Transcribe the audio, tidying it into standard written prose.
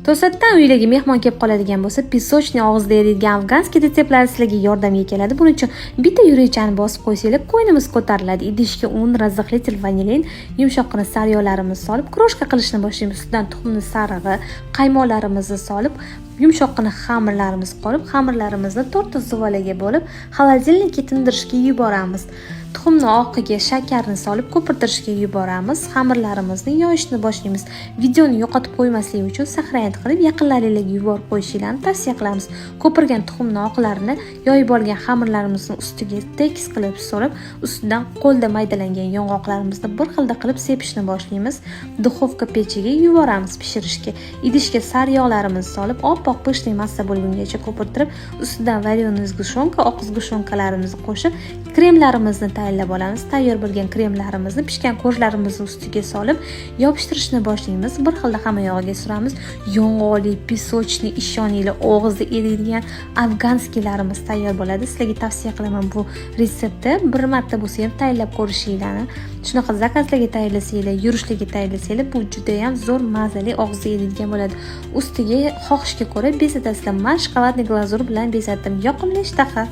To'satdan uyiga mehmon kelib qoladigan bo'lsa, pisochniy og'izda eriydigan afganskiy retseptlari sizlarga yordamga keladi. Buning uchun bitta yurechani bosib qo'ysanglar, qo'ynimiz ko'tariladi. Idishga un, razzaxlitel vanilin, yumshoqqina sariyog'larimizni solib, kroshka qilishni boshlaymiz. Ustidan tuxumni sarig'i, qaymoqlarimizni solib, yumshoqqina xamirlarimizni qolib, xamirlarimizni to'rtta zuvalaga bo'lib, xolodilnikka tindirishga yuboramiz. Tuxumni oqiga shakarni solib ko'pirtirishga yuboramiz. Xamirlarimizni yoyishni boshlaymiz. Videoni yo'qotib qo'ymaslik uchun sakrayant qilib yaqinlaringizga yuborib qo'yishingizni tavsiya qilamiz. Ko'pirgan tuxumni oqlarini yoyib olgan xamirlarimizni ustiga tekis qilib solib, ustidan qo'lda maydalangan yong'oqlarimizni bir xilda qilib sepishni boshlaymiz. Duxovka pechiga yuboramiz pishirishga. Idishga sariyog'larimizni solib, oppoq pishli massa bo'lgungacha ko'pirtirib, ustidan varyoniy zgushonka, oq zgushonkalarimizni qo'shib, kremlarimizni tayyorlab olamiz. Tayyor bo'lgan kremlarimizni pishgan qo'shlarimizni ustiga solib, yopishtirishni boshlaymiz. Bir xilda hamma yog'iga suramiz. Yong'oqli, pisochniy, ishoninglar, og'izda eriydigan afganskiylarimiz tayyor bo'ladi. Sizlarga tavsiya qilaman bu retseptni bir marta bo'lsa ham tayyorlab ko'rishinglarni. Shunaqa zakazlarga tayyorlasanglar, yurishlarga tayyorlasanglar, bu juda ham zo'r mazali og'izda eriydigan bo'ladi. Ustiga xohishga ko'ra bezatasizlar. Men shokoladli glazur bilan bezatdim. Yoqimli ishtaha.